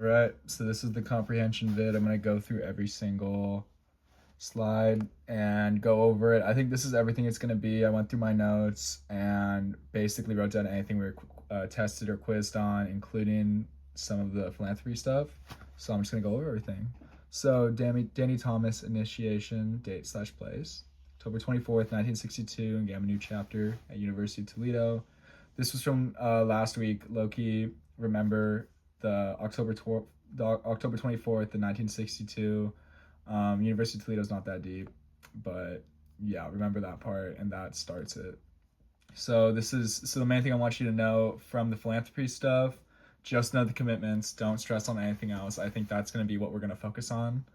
Right, so this is the comprehension vid. I'm gonna go through every single slide and go over it. I think this is everything it's gonna be. I went through my notes and basically wrote down anything we were tested or quizzed on, including some of the philanthropy stuff. So I'm just gonna go over everything. So Danny Thomas initiation date slash place. October 24th, 1962 in Gamma New chapter at University of Toledo. This was from last week. Loki, remember the October 24th, the 1962. University of Toledo is not that deep, but yeah, remember that part, and that starts it. So the main thing I want you to know from the philanthropy stuff. Just know the commitments. Don't stress on anything else. I think that's going to be what we're going to focus on.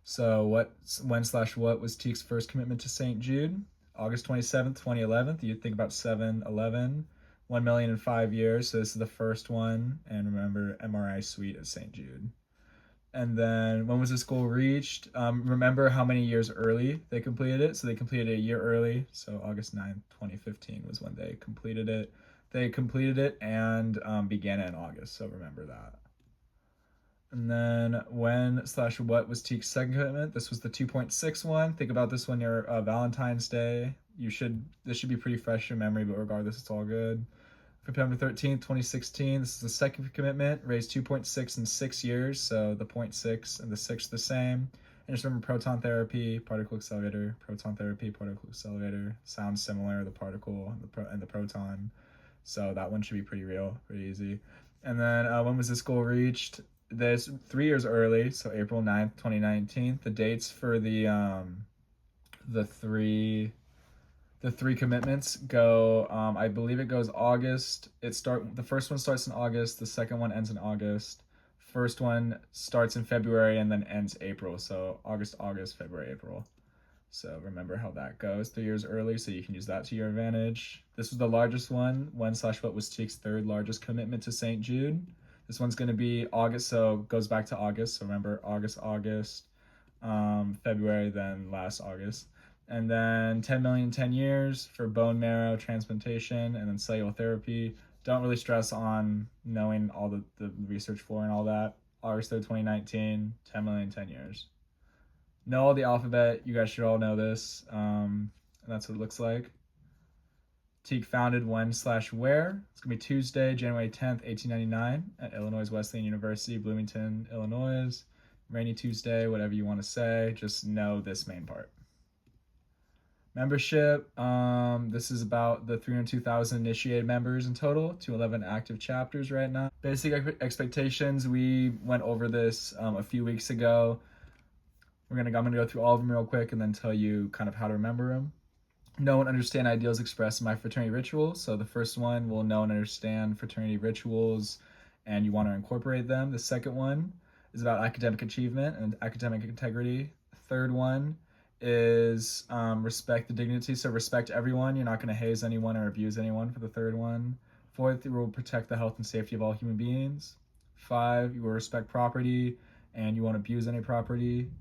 So when/what was Teek's first commitment to St. Jude? August 27th, 2011. You'd think about 7/11. 1 million in 5 years. So this is the first one. And remember, MRI suite at St. Jude. And then when was this goal reached? Remember how many years early they completed it? So they completed it a year early. So August 9th, 2015 was when they completed it. They completed it and began it in August. So remember that. And then when/what was Teek's second commitment? This was the 2.6 one. Think about this one near Valentine's Day. This should be pretty fresh in memory, but regardless, it's all good. September 13th, 2016. This is the second commitment, raised 2.6 in 6 years. So the 0.6 and the 6 the same. And just remember proton therapy, particle accelerator, proton therapy, particle accelerator. Sounds similar, the particle and the proton. So that one should be pretty real, pretty easy. And then when was this goal reached? This 3 years early, so April 9th, 2019. The dates for the three commitments go, I believe it goes August. The first one starts in August, the second one ends in August. First one starts in February and then ends April. So August, February, April. So remember how that goes 3 years early, so you can use that to your advantage. This was the largest one. When/what was Teek's third largest commitment to St. Jude? This one's going to be August, so it goes back to August. So remember August, February, then last August. And then 10 million 10 years for bone marrow transplantation and then cellular therapy. Don't really stress on knowing all the research for and all that. August 3rd, 2019, 10 million 10 years. Know all the alphabet. You guys should all know this. And that's what it looks like. Teek founded when/where? It's going to be Tuesday, January 10th, 1899 at Illinois Wesleyan University, Bloomington, Illinois. Rainy Tuesday, whatever you want to say. Just know this main part. Membership, this is about the 302,000 initiated members in total, 211 active chapters right now. Basic expectations, we went over this a few weeks ago. I'm gonna go through all of them real quick and then tell you kind of how to remember them. Know and understand ideals expressed in my fraternity rituals. So the first one will know and understand fraternity rituals and you want to incorporate them. The second one is about academic achievement and academic integrity. The third one is respect the dignity. So respect everyone. You're not going to haze anyone or abuse anyone for the third one. Fourth, you will protect the health and safety of all human beings. 5, you will respect property and you won't abuse any property.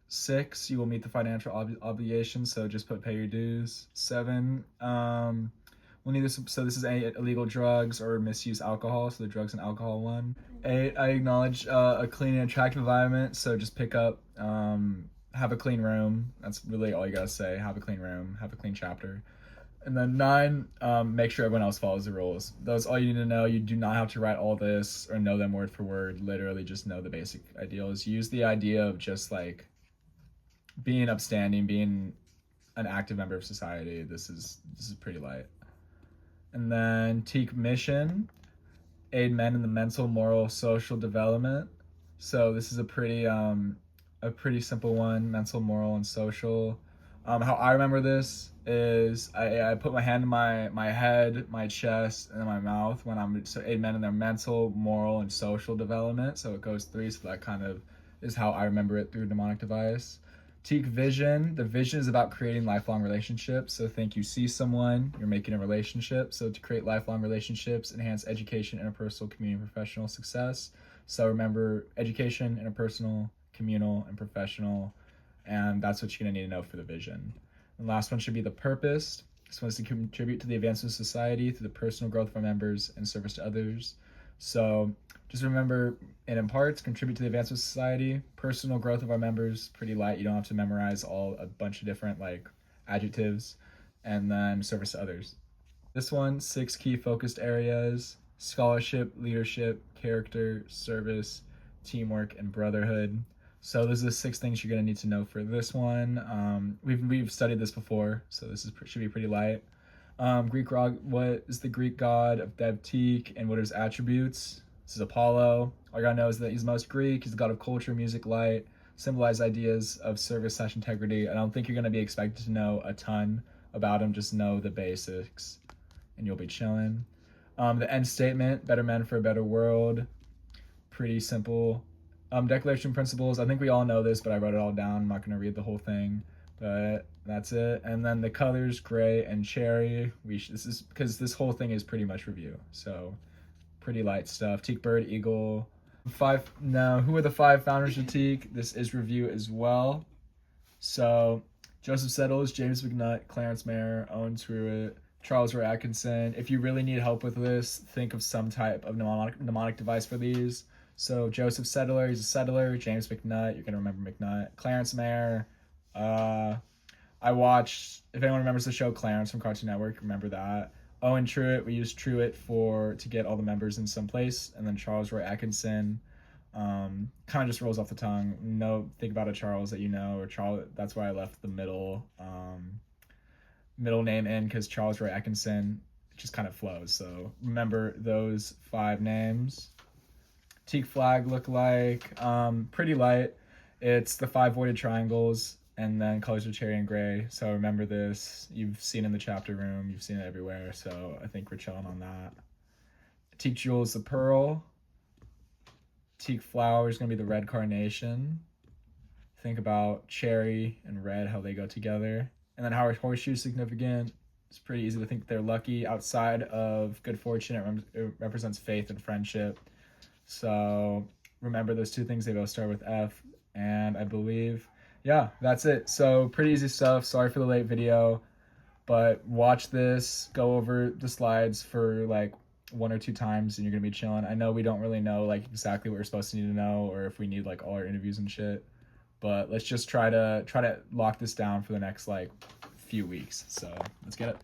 6, you will meet the financial obligations, so just pay your dues. 7, we'll need this. So this is any illegal drugs or misuse alcohol. So the drugs and alcohol one. 8, I acknowledge a clean and attractive environment. So just pick up, have a clean room. That's really all you gotta say. Have a clean room. Have a clean chapter. And then 9, make sure everyone else follows the rules. That's all you need to know. You do not have to write all this or know them word for word. Literally, just know the basic ideals. Use the idea of just like being upstanding, being an active member of society. This is pretty light. And then Teek mission, aid men in the mental, moral, social development. So this is a pretty simple one, mental, moral, and social. How I remember this is I put my hand in my head, my chest, and my mouth when so aid men in their mental, moral, and social development. So it goes 3, so that kind of is how I remember it through mnemonic device. Teek vision. The vision is about creating lifelong relationships. So think you see someone, you're making a relationship. So to create lifelong relationships, enhance education, interpersonal, community, and professional success. So remember education, interpersonal, communal, and professional. And that's what you're gonna need to know for the vision. And the last one should be the purpose. This one is to contribute to the advancement of society through the personal growth of our members and service to others. So just remember, and in parts, contribute to the advancement of society. Personal growth of our members, pretty light. You don't have to memorize a bunch of different like adjectives. And then service to others. This one, 6 key focused areas: scholarship, leadership, character, service, teamwork, and brotherhood. So those are the 6 things you're going to need to know for this one. We've studied this before, so this should be pretty light. Greek god. What is the Greek god of Tke, and what are his attributes? This is Apollo. All you gotta know is that he's most Greek. He's the god of culture, music, light, symbolize ideas of service/integrity. I don't think you're gonna be expected to know a ton about him. Just know the basics, and you'll be chilling. The end statement: better men for a better world. Pretty simple. Declaration principles. I think we all know this, but I wrote it all down. I'm not gonna read the whole thing, but that's it. And then the colors, gray and cherry. This is because this whole thing is pretty much review, so pretty light stuff. Teak, bird, eagle. Now, who are the 5 founders of Teak? This is review as well. So Joseph Settles, James McNutt, Clarence Mayer, Owen Truitt, Charles Roy Atkinson. If you really need help with this, think of some type of mnemonic device for these. So Joseph Settler, he's a settler. James McNutt, you're gonna remember McNutt. Clarence Mayer, I watched, if anyone remembers the show Clarence from Cartoon Network, remember that. Owen Truitt, we used Truitt to get all the members in some place. And then Charles Roy Atkinson, kind of just rolls off the tongue. Think about a Charles that you know, or Charles. That's why I left the middle name in, because Charles Roy Atkinson just kind of flows. So remember those 5 names. Teak flag look like pretty light. It's the 5 voided triangles, and then colors are cherry and gray. So remember this. You've seen it in the chapter room. You've seen it everywhere. So I think we're chilling on that. Teak jewel is the pearl. Teak flower is going to be the red carnation. Think about cherry and red, how they go together. And then how are horseshoes significant? It's pretty easy to think they're lucky. Outside of good fortune, it represents faith and friendship. So remember those 2 things. They both start with F. And I believe, yeah, that's it. So pretty easy stuff. Sorry for the late video, but watch this, go over the slides for like 1 or 2 times, and you're gonna be chilling. I know we don't really know like exactly what we're supposed to need to know, or if we need like all our interviews and shit, but let's just try to lock this down for the next like few weeks. So let's get it.